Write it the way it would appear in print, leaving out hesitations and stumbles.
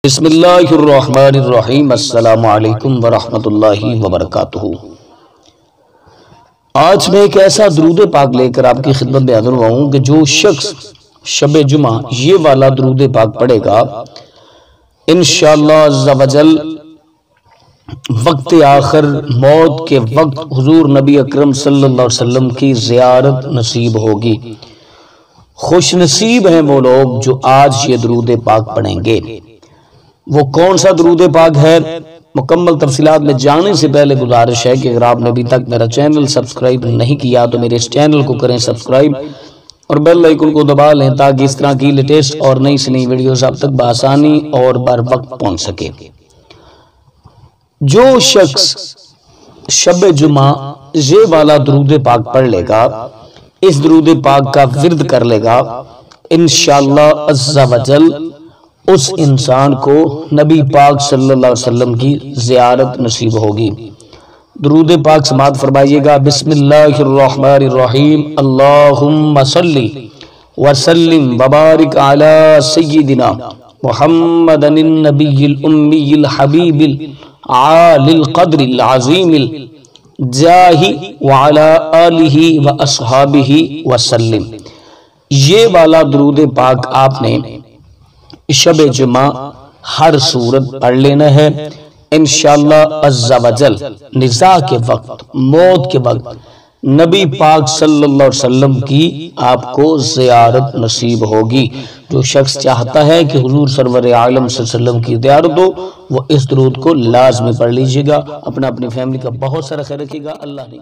بسم اللہ الرحمن الرحیم۔ السلام علیکم ورحمۃ اللہ وبرکاتہ۔ آج میں ایک ایسا درود پاک لے کر آپ کی خدمت میں حاضر ہوا ہوں کہ جو شخص شب جمعہ یہ والا درود پاک پڑھے گا انشاءاللہ عز و جل وقت آخر موت کے وقت حضور نبی اکرم صلی اللہ علیہ وسلم کی زیارت نصیب ہوگی۔ خوش نصیب ہیں وہ لوگ جو آج یہ درود پاک پڑھیں گے۔ وہ کون سا درود پاک ہے؟ مکمل تفصیلات میں جانے سے پہلے گزارش ہے کہ اگر آپ نے ابھی تک میرا چینل سبسکرائب نہیں کیا تو میرے اس چینل کو کریں سبسکرائب اور بیل آئیکن کو دبا لیں تاکہ اس طرح کی لیٹسٹ اور نئی سے نئی ویڈیوز آپ تک بآسانی اور بر وقت پہنچ سکے۔ جو شخص شب جمعہ یہ والا درود پاک پڑھ لے گا، اس درود پاک کا ورد کر لے گا، انشاءاللہ عز و جل اس انسان کو نبی پاک صلی اللہ علیہ وسلم کی زیارت نصیب ہوگی۔ درود پاک سماعت فرمائیے گا۔ بسم اللہ الرحمن الرحیم۔ اللہم صلی وسلم وبارک علی سیدنا محمد النبی الامی الحبیب العالی القدر العظیم الجاہ وعلی آلہ واصحابہ وسلم۔ یہ والا درود پاک آپ نے شب جمعہ ہر صورت پڑھ لینا ہے۔ انشاءاللہ عز و جل نزاع کے وقت، موت کے وقت نبی پاک صلی اللہ علیہ وسلم کی آپ کو زیارت نصیب ہوگی۔ جو شخص چاہتا ہے کہ حضور سرور عالم صلی اللہ علیہ وسلم کی زیارت ہو وہ اس درود کو لازمی پڑھ لیجئے گا۔ اپنا اپنی فیملی کا بہت سارا خیال رکھیے گا۔ اللہ نے